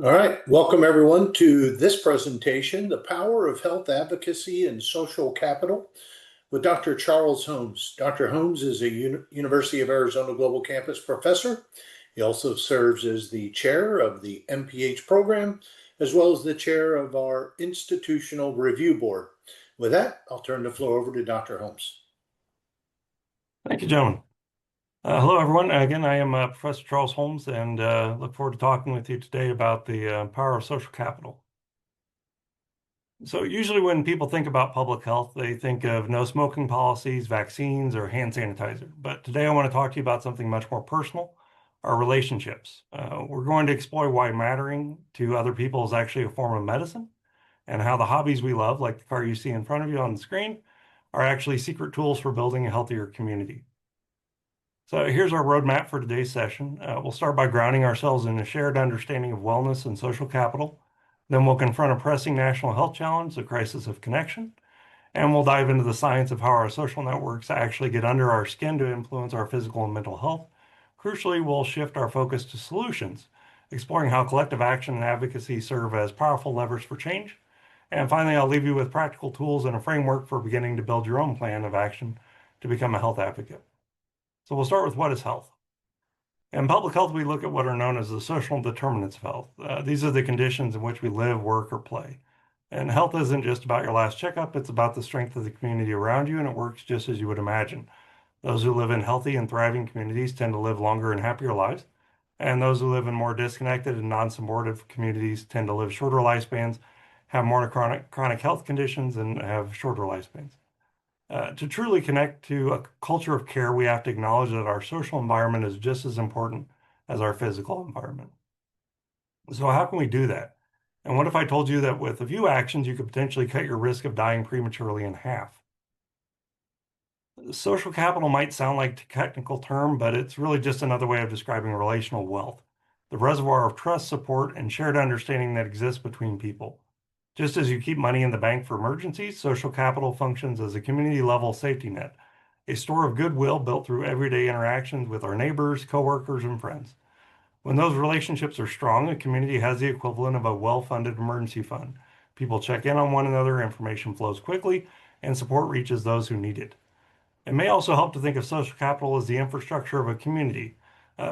All right, welcome everyone to this presentation, The Power of Health Advocacy and Social Capital with Dr. Charles Holmes. Dr. Holmes is a University of Arizona Global Campus professor. He also serves as the chair of the MPH Program, as well as the chair of our Institutional Review Board. With that, I'll turn the floor over to Dr. Holmes. Thank you, gentlemen. Hello, everyone. Again, I am Professor Charles Holmes, and look forward to talking with you today about the power of social capital. So usually when people think about public health, they think of no smoking policies, vaccines, or hand sanitizer. But today I want to talk to you about something much more personal, our relationships. We're going to explore why mattering to other people is actually a form of medicine, and how the hobbies we love, like the car you see in front of you on the screen, are actually secret tools for building a healthier community. So here's our roadmap for today's session. We'll start by grounding ourselves in a shared understanding of wellness and social capital. Then we'll confront a pressing national health challenge, the crisis of connection. And we'll dive into the science of how our social networks actually get under our skin to influence our physical and mental health. Crucially, we'll shift our focus to solutions, exploring how collective action and advocacy serve as powerful levers for change. And finally, I'll leave you with practical tools and a framework for beginning to build your own plan of action to become a health advocate. So we'll start with what is health. In public health, we look at what are known as the social determinants of health. These are the conditions in which we live, work, or play. And health isn't just about your last checkup, it's about the strength of the community around you, and it works just as you would imagine. Those who live in healthy and thriving communities tend to live longer and happier lives, and those who live in more disconnected and non-supportive communities tend to live shorter lifespans, have more chronic health conditions, and have shorter lifespans. To truly connect to a culture of care, we have to acknowledge that our social environment is just as important as our physical environment. So, how can we do that? And what if I told you that with a few actions, you could potentially cut your risk of dying prematurely in half? Social capital might sound like a technical term, but it's really just another way of describing relational wealth, the reservoir of trust, support, and shared understanding that exists between people. Just as you keep money in the bank for emergencies, social capital functions as a community level safety net, a store of goodwill built through everyday interactions with our neighbors, coworkers, and friends. When those relationships are strong, a community has the equivalent of a well funded emergency fund. People check in on one another, information flows quickly, and support reaches those who need it. It may also help to think of social capital as the infrastructure of a community,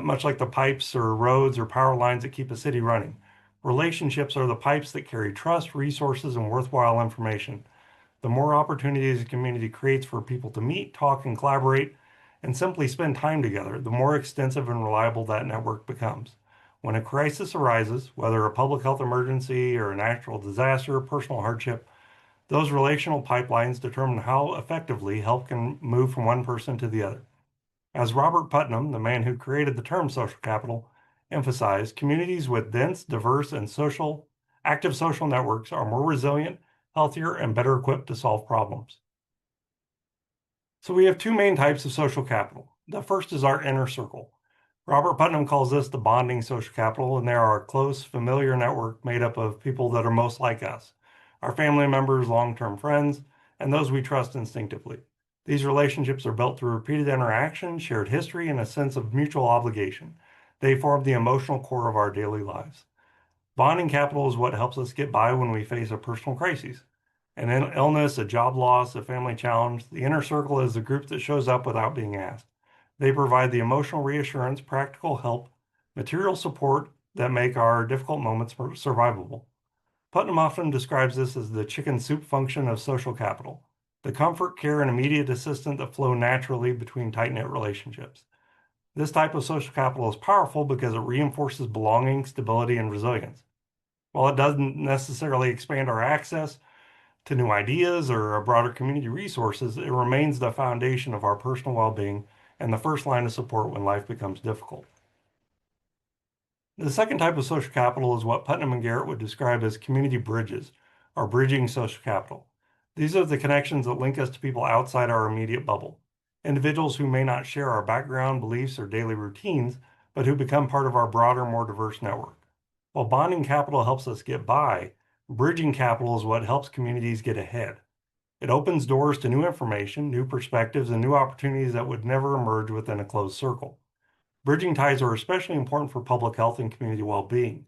much like the pipes or roads or power lines that keep a city running. Relationships are the pipes that carry trust, resources, and worthwhile information. The more opportunities a community creates for people to meet, talk, and collaborate, and simply spend time together, the more extensive and reliable that network becomes. When a crisis arises, whether a public health emergency or a natural disaster or personal hardship, those relational pipelines determine how effectively help can move from one person to the other. As Robert Putnam, the man who created the term social capital, emphasized, communities with dense, diverse, and active social networks are more resilient, healthier, and better equipped to solve problems. So we have two main types of social capital. The first is our inner circle. Robert Putnam calls this the bonding social capital, and they are a close, familiar network made up of people that are most like us, our family members, long-term friends, and those we trust instinctively. These relationships are built through repeated interaction, shared history, and a sense of mutual obligation. They form the emotional core of our daily lives. Bonding capital is what helps us get by when we face a personal crisis. An illness, a job loss, a family challenge, the inner circle is the group that shows up without being asked. They provide the emotional reassurance, practical help, material support that make our difficult moments survivable. Putnam often describes this as the chicken soup function of social capital, the comfort, care, and immediate assistance that flow naturally between tight-knit relationships. This type of social capital is powerful because it reinforces belonging, stability, and resilience. While it doesn't necessarily expand our access to new ideas or a broader community resources, it remains the foundation of our personal well-being and the first line of support when life becomes difficult. The second type of social capital is what Putnam and Garrett would describe as community bridges, or bridging social capital. These are the connections that link us to people outside our immediate bubble, individuals who may not share our background, beliefs, or daily routines, but who become part of our broader, more diverse network. While bonding capital helps us get by, bridging capital is what helps communities get ahead. It opens doors to new information, new perspectives, and new opportunities that would never emerge within a closed circle. Bridging ties are especially important for public health and community well-being.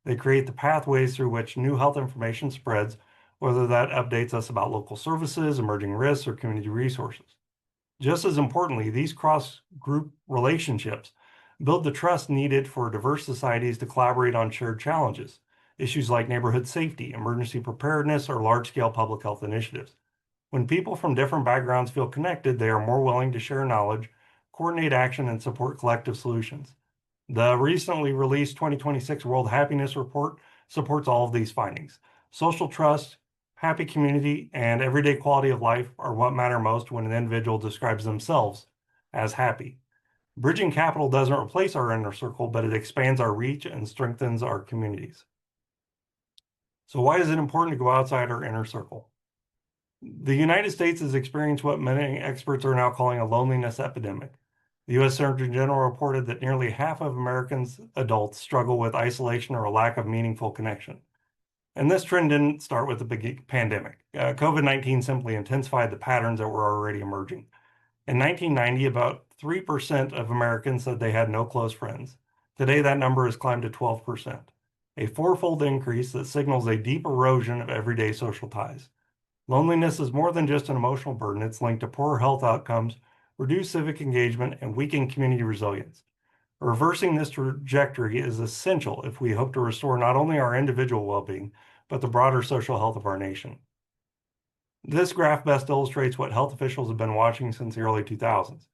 They create the pathways through which new health information spreads, whether that updates us about local services, emerging risks, or community resources. Just as importantly, these cross-group relationships build the trust needed for diverse societies to collaborate on shared challenges, issues like neighborhood safety, emergency preparedness, or large-scale public health initiatives. When people from different backgrounds feel connected, they are more willing to share knowledge, coordinate action, and support collective solutions. The recently released 2026 World Happiness Report supports all of these findings. Social trust, happy community, and everyday quality of life are what matter most when an individual describes themselves as happy. Bridging capital doesn't replace our inner circle, but it expands our reach and strengthens our communities. So why is it important to go outside our inner circle? The United States has experienced what many experts are now calling a loneliness epidemic. The U.S. Surgeon General reported that nearly half of Americans adults struggle with isolation or a lack of meaningful connection. And this trend didn't start with the big pandemic. COVID-19 simply intensified the patterns that were already emerging. In 1990, about 3% of Americans said they had no close friends. Today, that number has climbed to 12%, a fourfold increase that signals a deep erosion of everyday social ties. Loneliness is more than just an emotional burden. It's linked to poor health outcomes, reduced civic engagement, and weakened community resilience. Reversing this trajectory is essential if we hope to restore not only our individual well-being, but the broader social health of our nation. This graph best illustrates what health officials have been watching since the early 2000s.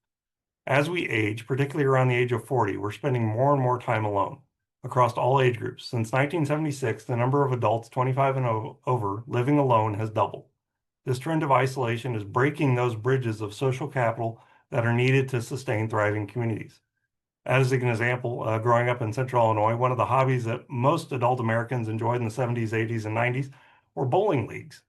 As we age, particularly around the age of 40, we're spending more and more time alone across all age groups. Since 1976, the number of adults 25 and over living alone has doubled. This trend of isolation is breaking those bridges of social capital that are needed to sustain thriving communities. As an example, growing up in Central Illinois, one of the hobbies that most adult Americans enjoyed in the 70s, 80s, and 90s were bowling leagues.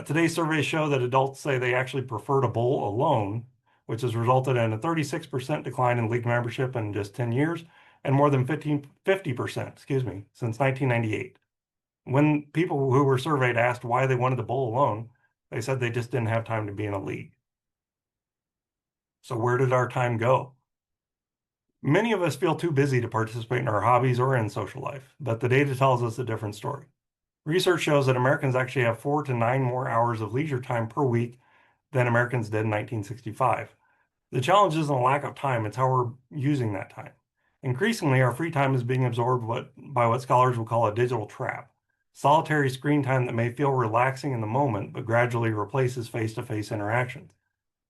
Today's surveys show that adults say they actually prefer to bowl alone, which has resulted in a 36% decline in league membership in just 10 years and more than 50%, since 1998. When people who were surveyed asked why they wanted to bowl alone, they said they just didn't have time to be in a league. So where did our time go? Many of us feel too busy to participate in our hobbies or in social life, but the data tells us a different story. Research shows that Americans actually have 4 to 9 more hours of leisure time per week than Americans did in 1965. The challenge isn't a lack of time, it's how we're using that time. Increasingly, our free time is being absorbed by what scholars will call a digital trap. Solitary screen time that may feel relaxing in the moment, but gradually replaces face-to-face interactions.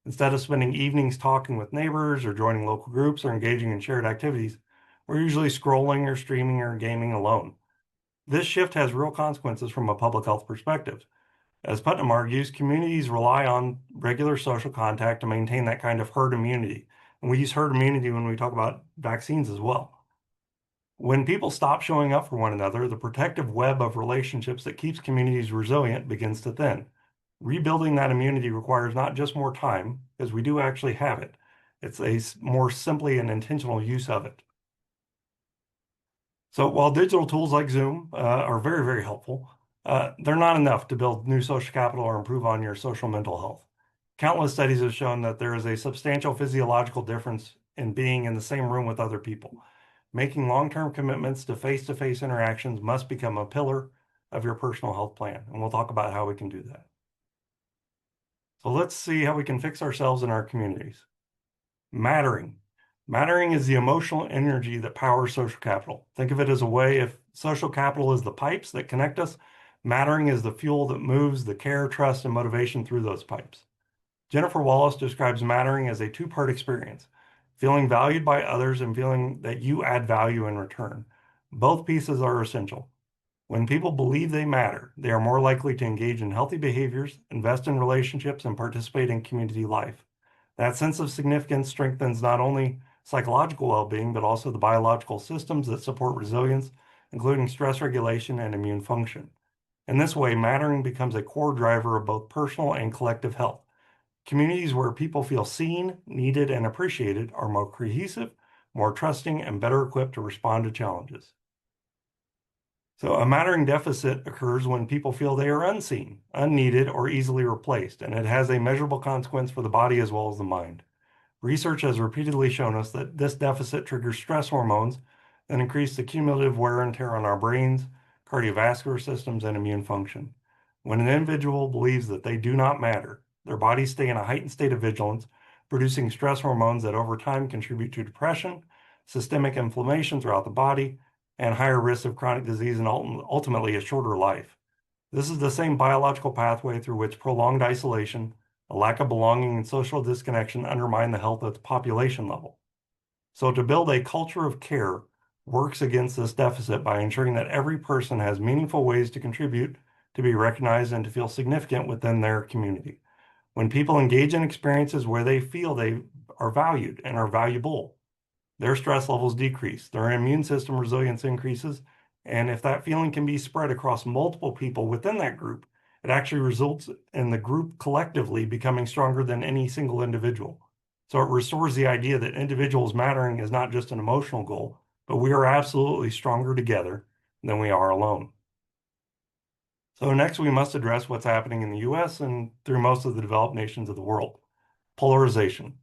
Instead of spending evenings talking with neighbors or joining local groups or engaging in shared activities, we're usually scrolling or streaming or gaming alone. This shift has real consequences from a public health perspective. As Putnam argues, communities rely on regular social contact to maintain that kind of herd immunity. And we use herd immunity when we talk about vaccines as well. When people stop showing up for one another, the protective web of relationships that keeps communities resilient begins to thin. Rebuilding that immunity requires not just more time, because we do actually have it. It's more simply an intentional use of it. So while digital tools like Zoom are very, very helpful, they're not enough to build new social capital or improve on your social mental health. Countless studies have shown that there is a substantial physiological difference in being in the same room with other people. Making long-term commitments to face-to-face interactions must become a pillar of your personal health plan, and we'll talk about how we can do that. So let's see how we can fix ourselves and our communities. Mattering. Mattering is the emotional energy that powers social capital. Think of it as a way, if social capital is the pipes that connect us, mattering is the fuel that moves the care, trust, and motivation through those pipes. Jennifer Wallace describes mattering as a two-part experience, feeling valued by others and feeling that you add value in return. Both pieces are essential. When people believe they matter, they are more likely to engage in healthy behaviors, invest in relationships, and participate in community life. That sense of significance strengthens not only psychological well-being, but also the biological systems that support resilience, including stress regulation and immune function. In this way, mattering becomes a core driver of both personal and collective health. Communities where people feel seen, needed, and appreciated are more cohesive, more trusting, and better equipped to respond to challenges. So a mattering deficit occurs when people feel they are unseen, unneeded, or easily replaced, and it has a measurable consequence for the body as well as the mind. Research has repeatedly shown us that this deficit triggers stress hormones that increase the cumulative wear and tear on our brains, cardiovascular systems, and immune function. When an individual believes that they do not matter, their bodies stay in a heightened state of vigilance, producing stress hormones that over time contribute to depression, systemic inflammation throughout the body, and higher risks of chronic disease and ultimately a shorter life. This is the same biological pathway through which prolonged isolation, a lack of belonging, and social disconnection undermine the health at the population level. So, to build a culture of care works against this deficit by ensuring that every person has meaningful ways to contribute, to be recognized, and to feel significant within their community. When people engage in experiences where they feel they are valued and are valuable, their stress levels decrease, their immune system resilience increases, and if that feeling can be spread across multiple people within that group, it actually results in the group collectively becoming stronger than any single individual. So it restores the idea that individuals mattering is not just an emotional goal, but we are absolutely stronger together than we are alone. So next, we must address what's happening in the US and through most of the developed nations of the world: polarization.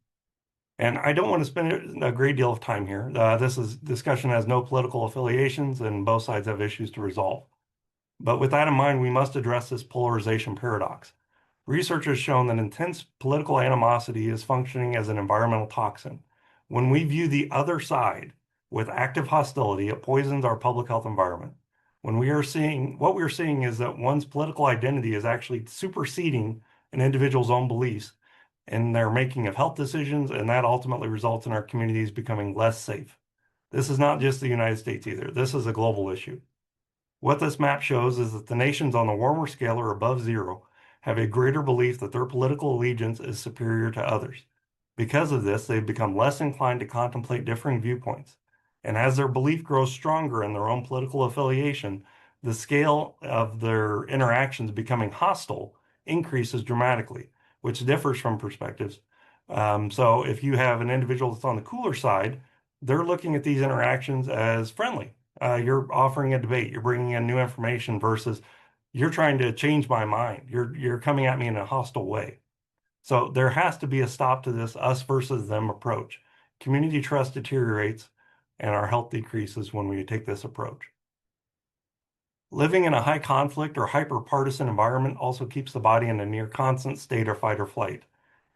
And I don't want to spend a great deal of time here. This discussion has no political affiliations, and both sides have issues to resolve. But with that in mind, we must address this polarization paradox. Research has shown that intense political animosity is functioning as an environmental toxin. When we view the other side with active hostility, it poisons our public health environment. What we are seeing is that one's political identity is actually superseding an individual's own beliefs in their making of health decisions, and that ultimately results in our communities becoming less safe. This is not just the United States either. This is a global issue. What this map shows is that the nations on the warmer scale or above zero have a greater belief that their political allegiance is superior to others. Because of this, they've become less inclined to contemplate differing viewpoints. And as their belief grows stronger in their own political affiliation, the scale of their interactions becoming hostile increases dramatically, which differs from perspectives. So if you have an individual that's on the cooler side, they're looking at these interactions as friendly. You're offering a debate, you're bringing in new information versus you're trying to change my mind. You're coming at me in a hostile way. So there has to be a stop to this us versus them approach. Community trust deteriorates and our health decreases when we take this approach. Living in a high conflict or hyper-partisan environment also keeps the body in a near constant state of fight or flight,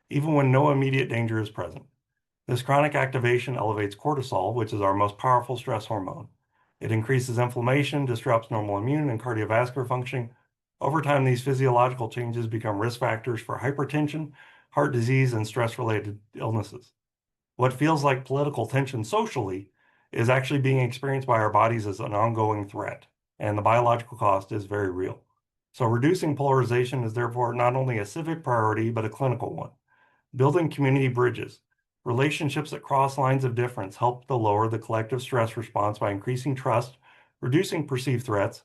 even when no immediate danger is present. This chronic activation elevates cortisol, which is our most powerful stress hormone. It increases inflammation, disrupts normal immune and cardiovascular functioning. Over time, these physiological changes become risk factors for hypertension, heart disease, and stress-related illnesses. What feels like political tension socially is actually being experienced by our bodies as an ongoing threat, and the biological cost is very real. So reducing polarization is therefore not only a civic priority, but a clinical one. Building community bridges. Relationships that cross lines of difference help to lower the collective stress response by increasing trust, reducing perceived threats,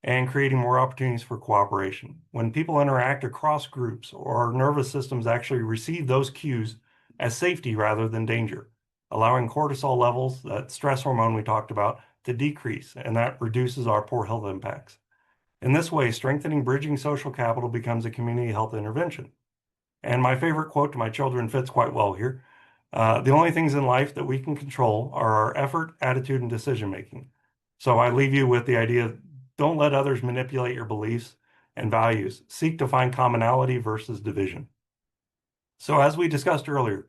and creating more opportunities for cooperation. When people interact across groups, our nervous systems actually receive those cues as safety rather than danger, allowing cortisol levels, that stress hormone we talked about, to decrease, and that reduces our poor health impacts. In this way, strengthening bridging social capital becomes a community health intervention. And my favorite quote to my children fits quite well here. The only things in life that we can control are our effort, attitude, and decision making. So I leave you with the idea: don't let others manipulate your beliefs and values. Seek to find commonality versus division. So, as we discussed earlier,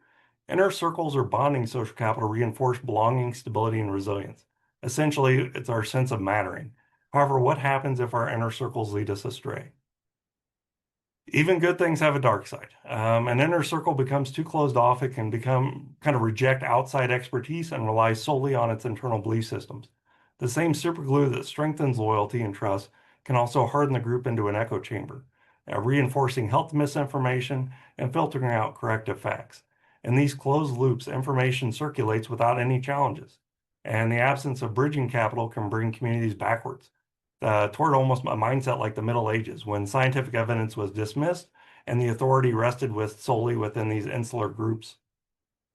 inner circles or bonding social capital reinforce belonging, stability, and resilience. Essentially, it's our sense of mattering. However, what happens if our inner circles lead us astray? Even good things have a dark side. An inner circle becomes too closed off, it can become kind of reject outside expertise and rely solely on its internal belief systems. The same superglue that strengthens loyalty and trust can also harden the group into an echo chamber, reinforcing health misinformation and filtering out corrective facts. In these closed loops, information circulates without any challenges, and the absence of bridging capital can bring communities backwards toward almost a mindset like the Middle Ages, when scientific evidence was dismissed and the authority rested solely within these insular groups.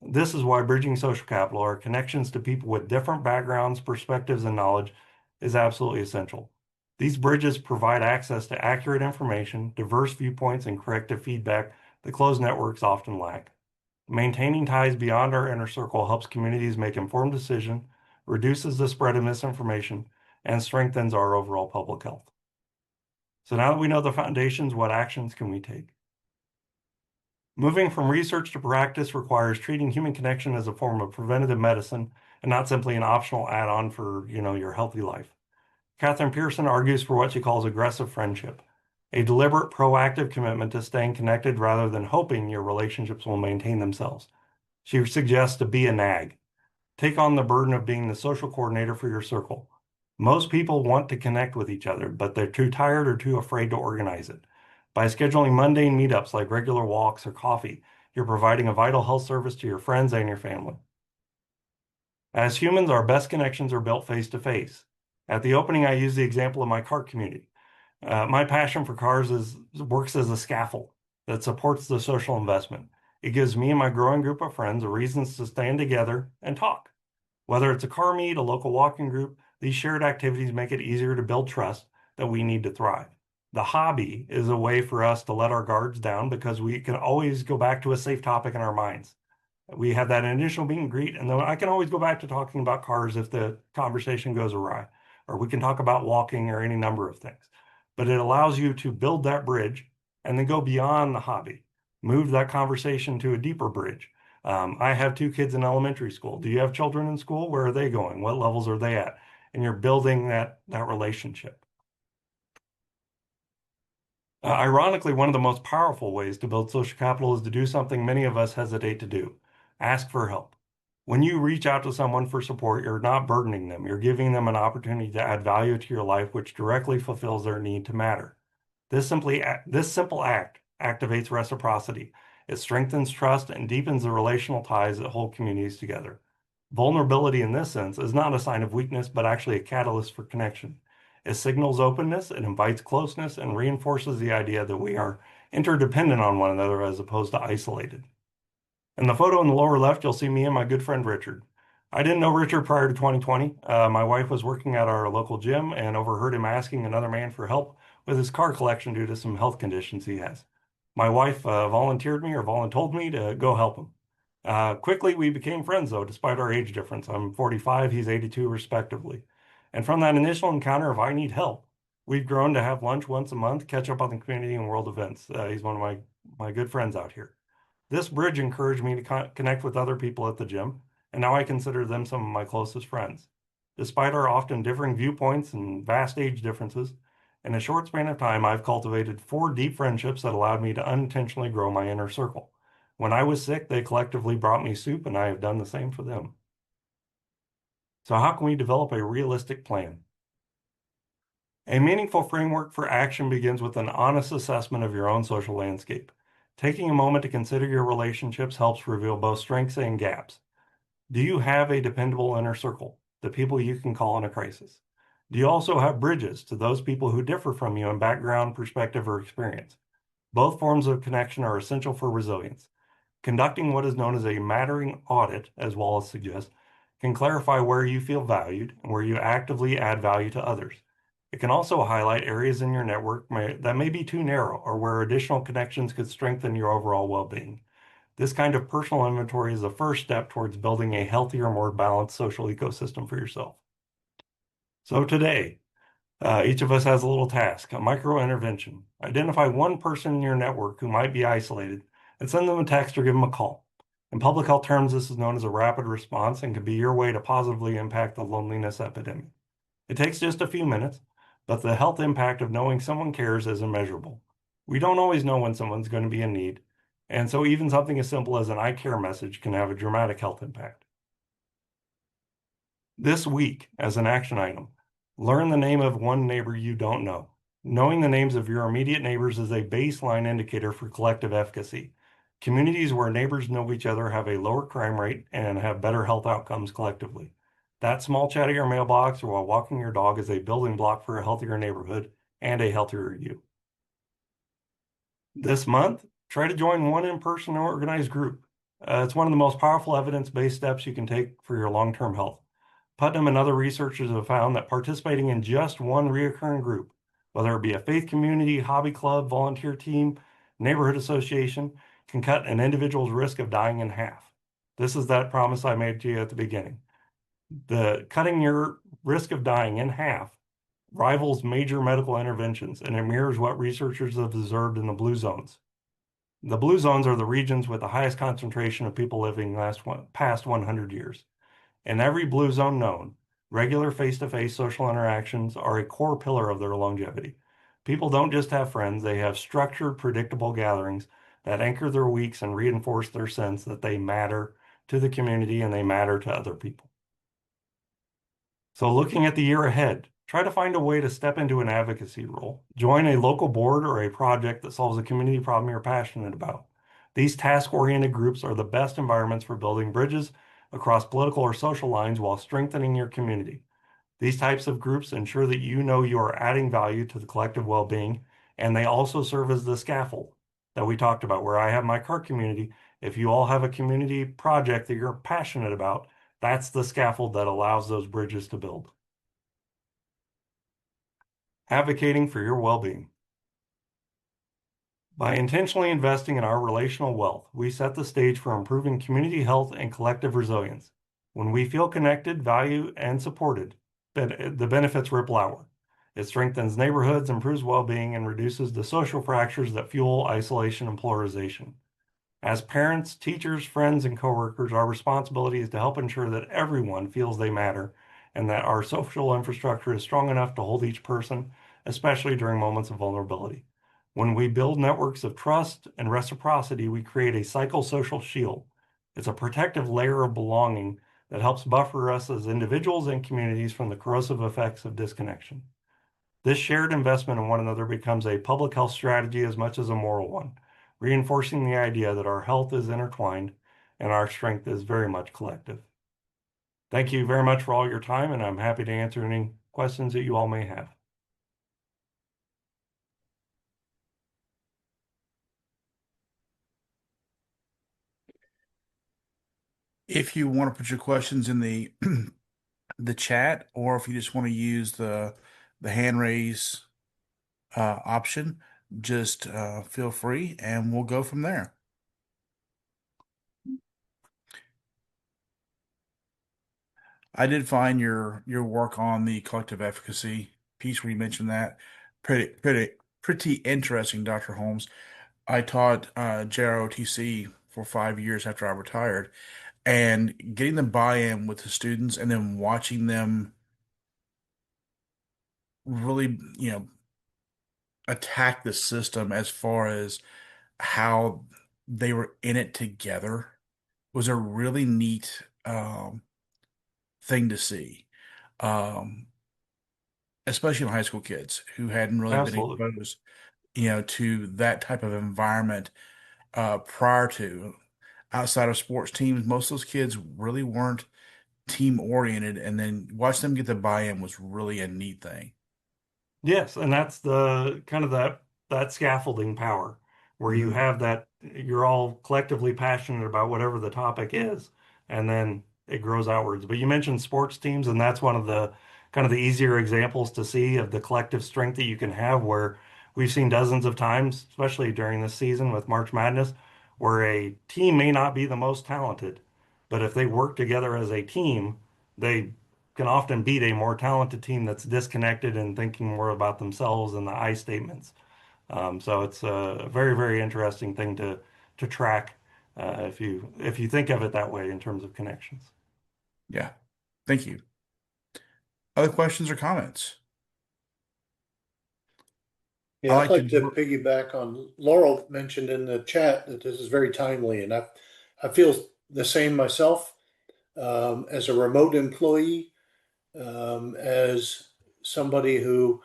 This is why bridging social capital, or connections to people with different backgrounds, perspectives, and knowledge, is absolutely essential. These bridges provide access to accurate information, diverse viewpoints, and corrective feedback that closed networks often lack. Maintaining ties beyond our inner circle helps communities make informed decisions, reduces the spread of misinformation, and strengthens our overall public health. So now that we know the foundations, what actions can we take? Moving from research to practice requires treating human connection as a form of preventative medicine and not simply an optional add-on for, your healthy life. Catherine Pearson argues for what she calls aggressive friendship, a deliberate, proactive commitment to staying connected rather than hoping your relationships will maintain themselves. She suggests to be a nag. Take on the burden of being the social coordinator for your circle. Most people want to connect with each other, but they're too tired or too afraid to organize it. By scheduling mundane meetups like regular walks or coffee, you're providing a vital health service to your friends and your family. As humans, our best connections are built face to face. At the opening, I used the example of my car community. My passion for cars works as a scaffold that supports the social investment. It gives me and my growing group of friends a reasons to stand together and talk. Whether it's a car meet, a local walking group, these shared activities make it easier to build trust that we need to thrive. The hobby is a way for us to let our guards down because we can always go back to a safe topic in our minds. We have that initial meet and greet, and then I can always go back to talking about cars if the conversation goes awry, or we can talk about walking or any number of things. But it allows you to build that bridge and then go beyond the hobby, move that conversation to a deeper bridge. I have two kids in elementary school. Do you have children in school? Where are they going? What levels are they at? And you're building that relationship. Ironically, one of the most powerful ways to build social capital is to do something many of us hesitate to do: ask for help. When you reach out to someone for support, you're not burdening them. You're giving them an opportunity to add value to your life, which directly fulfills their need to matter. This simple act activates reciprocity. It strengthens trust and deepens the relational ties that hold communities together. Vulnerability in this sense is not a sign of weakness, but actually a catalyst for connection. It signals openness, it invites closeness, and reinforces the idea that we are interdependent on one another as opposed to isolated. In the photo in the lower left, you'll see me and my good friend Richard. I didn't know Richard prior to 2020. My wife was working at our local gym and overheard him asking another man for help with his car collection due to some health conditions he has. My wife volunteered me or voluntold me to go help him. Quickly, we became friends, though, despite our age difference. I'm 45, he's 82, respectively. And from that initial encounter of I need help, we've grown to have lunch once a month, catch up on the community and world events. He's one of my good friends out here. This bridge encouraged me to connect with other people at the gym, and now I consider them some of my closest friends. Despite our often differing viewpoints and vast age differences, in a short span of time, I've cultivated 4 deep friendships that allowed me to unintentionally grow my inner circle. When I was sick, they collectively brought me soup, and I have done the same for them. So how can we develop a realistic plan? A meaningful framework for action begins with an honest assessment of your own social landscape. Taking a moment to consider your relationships helps reveal both strengths and gaps. Do you have a dependable inner circle, the people you can call in a crisis? Do you also have bridges to those people who differ from you in background, perspective, or experience? Both forms of connection are essential for resilience. Conducting what is known as a mattering audit, as Wallace suggests, can clarify where you feel valued and where you actively add value to others. It can also highlight areas in your network that may be too narrow or where additional connections could strengthen your overall well-being. This kind of personal inventory is the first step towards building a healthier, more balanced social ecosystem for yourself. So today, each of us has a little task, a micro intervention. Identify one person in your network who might be isolated and send them a text or give them a call. In public health terms, this is known as a rapid response and can be your way to positively impact the loneliness epidemic. It takes just a few minutes, but the health impact of knowing someone cares is immeasurable. We don't always know when someone's going to be in need, and so even something as simple as an I care message can have a dramatic health impact. This week, as an action item, learn the name of one neighbor you don't know. Knowing the names of your immediate neighbors is a baseline indicator for collective efficacy. Communities where neighbors know each other have a lower crime rate and have better health outcomes collectively. That small chat at your mailbox or while walking your dog is a building block for a healthier neighborhood and a healthier you. This month, try to join one in-person organized group. It's one of the most powerful evidence-based steps you can take for your long-term health. Putnam and other researchers have found that participating in just one recurring group, whether it be a faith community, hobby club, volunteer team, neighborhood association, can cut an individual's risk of dying in half. This is that promise I made to you at the beginning. The cutting your risk of dying in half rivals major medical interventions, and it mirrors what researchers have observed in the blue zones. The blue zones are the regions with the highest concentration of people living past 100 years. In every blue zone known, regular face-to-face social interactions are a core pillar of their longevity. People don't just have friends, they have structured, predictable gatherings that anchor their weeks and reinforce their sense that they matter to the community and they matter to other people. So, looking at the year ahead, try to find a way to step into an advocacy role. Join a local board or a project that solves a community problem you're passionate about. These task-oriented groups are the best environments for building bridges across political or social lines while strengthening your community. These types of groups ensure that you know you are adding value to the collective well-being, and they also serve as the scaffold that we talked about, where I have my CART community. If you all have a community project that you're passionate about, that's the scaffold that allows those bridges to build. Advocating for your well-being. By intentionally investing in our relational wealth, we set the stage for improving community health and collective resilience. When we feel connected, valued, and supported, the benefits ripple outward. It strengthens neighborhoods, improves well-being, and reduces the social fractures that fuel isolation and polarization. As parents, teachers, friends, and coworkers, our responsibility is to help ensure that everyone feels they matter and that our social infrastructure is strong enough to hold each person, especially during moments of vulnerability. When we build networks of trust and reciprocity, we create a psychosocial shield. It's a protective layer of belonging that helps buffer us as individuals and communities from the corrosive effects of disconnection. This shared investment in one another becomes a public health strategy as much as a moral one, reinforcing the idea that our health is intertwined and our strength is very much collective. Thank you very much for all your time, and I'm happy to answer any questions that you all may have. If you want to put your questions in the the chat, or if you just want to use the hand raise option, just feel free, and we'll go from there. I did find your work on the collective efficacy piece where you mentioned that pretty interesting, Dr. Holmes. I taught JROTC for 5 years after I retired, and getting the buy-in with the students and then watching them really, attack the system as far as how they were in it together was a really neat thing to see. Um, Especially in high school kids who hadn't really been Absolutely. exposed, to that type of environment prior to. Outside of sports teams, most of those kids really weren't team oriented, and then watch them get the buy-in was really a neat thing. Yes, and that's the kind of that scaffolding power where you Hmm. have that you're all collectively passionate about whatever the topic is, and then it grows outwards. But you mentioned sports teams, and that's one of the kind of the easier examples to see of the collective strength that you can have where we've seen dozens of times, especially during this season with March Madness, where a team may not be the most talented, but if they work together as a team, they can often beat a more talented team that's disconnected and thinking more about themselves and the I statements. So it's a very, very interesting thing to track if you think of it that way in terms of connections. Yeah. Thank you. Other questions or comments? I Yeah, I'd like like to to. piggyback on Laurel mentioned in the chat that this is very timely, and I feel the same myself as a remote employee, as somebody who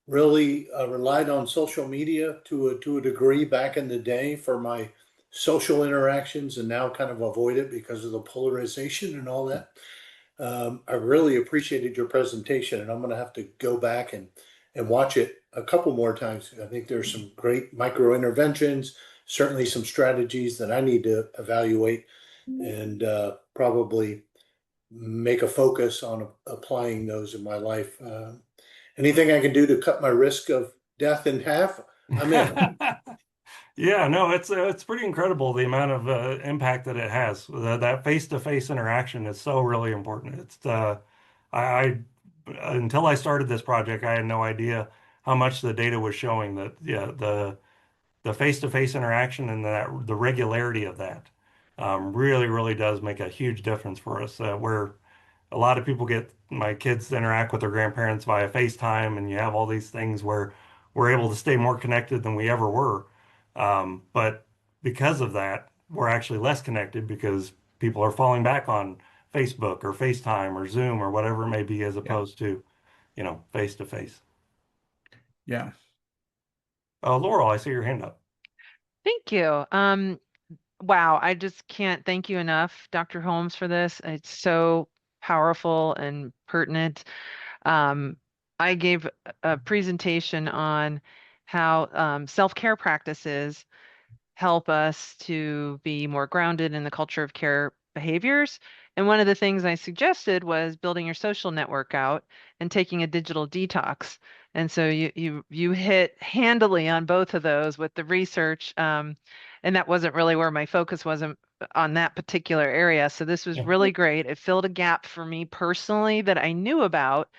really relied on social media to a degree back in the day for my social interactions, and now kind of avoid it because of the polarization and all that. I really appreciated your presentation, and I'm going to have to go back and watch it a couple more times. I think there's some great micro interventions, certainly some strategies that I need to evaluate and probably make a focus on applying those in my life. Anything I can do to cut my risk of death in half, I'm in. Yeah, no, it's pretty incredible the amount of impact that it has. That face-to-face interaction is so really important. I until I started this project, I had no idea how much the data was showing that yeah, the face-to-face interaction and the regularity of that really does make a huge difference for us. Where a lot of people get my kids to interact with their grandparents via FaceTime, and you have all these things where we're able to stay more connected than we ever were. But because of that, we're actually less connected because people are falling back on Facebook or FaceTime or Zoom or whatever it may be, as Yeah. opposed to, face to face. Yeah. Laurel, I see your hand up. Thank you. Wow, I just can't thank you enough, Dr. Holmes, for this. It's so powerful and pertinent. Um, I gave a presentation on how self-care practices help us to be more grounded in the culture of care behaviors. And one of the things I suggested was building your social network out and taking a digital detox. And so you hit handily on both of those with the research. And that wasn't really where my focus was on that particular area. So this was Yeah. really great. It filled a gap for me personally that I knew about.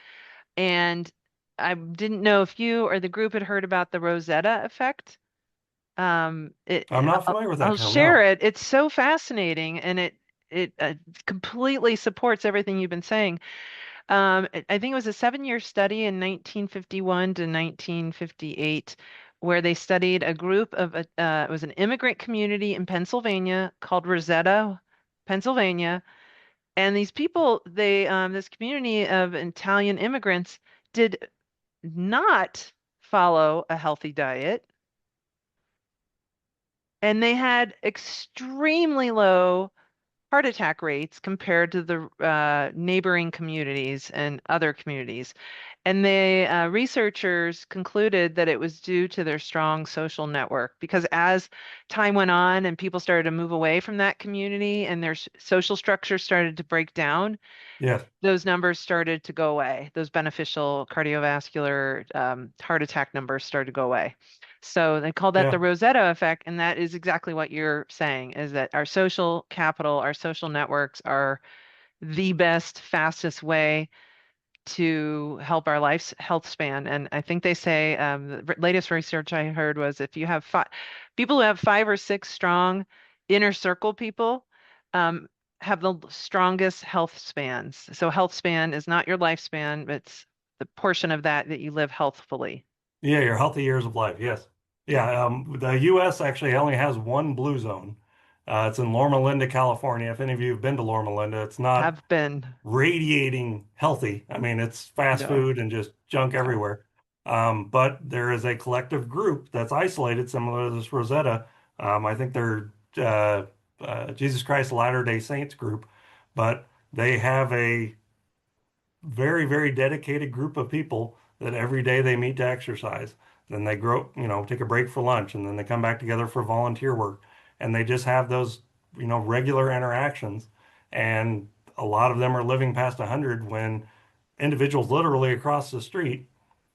And I didn't know if you or the group had heard about the Rosetta effect. It I'm not familiar with that I'll term, share no. it. It's so fascinating, and it completely supports everything you've been saying. I think it was a 7-year study in 1951 to 1958, where they studied a group of it was an immigrant community in Pennsylvania called Rosetta, Pennsylvania, and these people, they this community of Italian immigrants did not follow a healthy diet, and they had extremely low heart attack rates compared to the neighboring communities and other communities. And the researchers concluded that it was due to their strong social network because as time went on and people started to move away from that community and their social structure started to break down, Yes. those numbers started to go away. Those beneficial cardiovascular heart attack numbers started to go away. So they call that the Yeah. Rosetta effect, and that is exactly what you're saying, is that our social capital, our social networks are the best, fastest way to help our life's health span. And I think they say the latest research I heard was if you have people who have 5 or 6 strong inner circle people, um, have the strongest health spans. So health span is not your lifespan, but it's the portion of that that you live healthfully. Yeah, your healthy years of life. Yes. Yeah. The U.S. actually only has one blue zone. It's in Loma Linda, California. If any of you have been to Loma Linda, it's not Have been. radiating healthy. I mean, it's fast No, food and just junk no. everywhere. But there is a collective group that's isolated, similar to this Rosetta. I think they're Jesus Christ Latter-day Saints group, but they have a very dedicated group of people that every day they meet to exercise. Then they grow, take a break for lunch, and then they come back together for volunteer work, and they just have those, regular interactions. And a lot of them are living past 100 when individuals literally across the street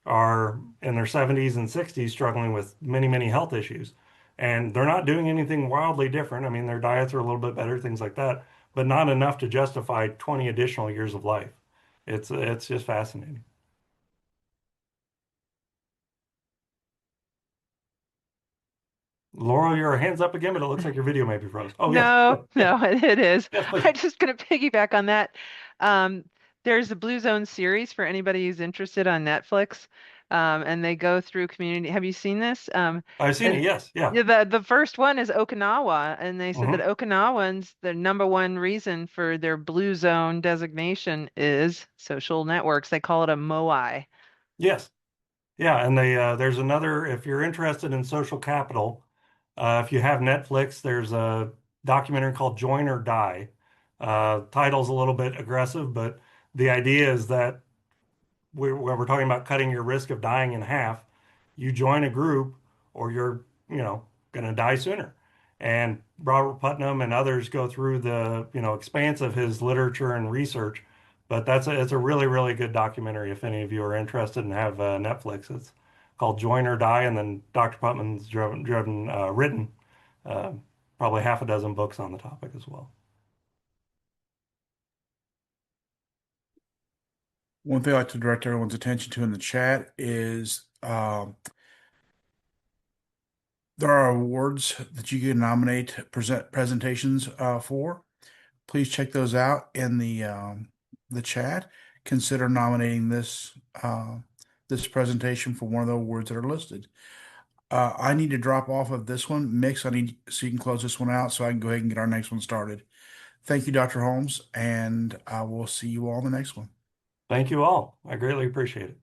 are in their 70s and 60s struggling with many health issues. And they're not doing anything wildly different. I mean, their diets are a little bit better, things like that, but not enough to justify 20 additional years of life. It's just fascinating. Laurel, your hand's up again, but it looks like your video may be froze. Oh, yes. No, Yes, no, it is. yes, please. I'm just going to piggyback on that. Um, there's a Blue Zone series for anybody who's interested on Netflix, and they go through community. Have you seen this? I've seen it. And Yes. Yeah. yeah, the first one is Okinawa, and they said that Hmm. Okinawans, the number one reason for their Blue Zone designation is social networks. They call it a MOI. Yes. Yeah. And there's another, if you're interested in social capital, if you have Netflix, there's a documentary called Join or Die. Title's a little bit aggressive, but the idea is that when we're talking about cutting your risk of dying in half, you join a group or you're, going to die sooner. And Robert Putnam and others go through the, expanse of his literature and research. But it's a really good documentary if any of you are interested and have Netflix. It's called Join or Die, and then Dr. Putman's written probably half a dozen books on the topic as well. One thing I'd like to direct everyone's attention to in the chat is there are awards that you can nominate presentations for. Please check those out in the chat. Consider nominating this this presentation for one of the awards that are listed. I need to drop off of this one. Mix, I need so you can close this one out so I can go ahead and get our next one started. Thank you, Dr. Holmes, and I will see you all in the next one. Thank you all. I greatly appreciate it.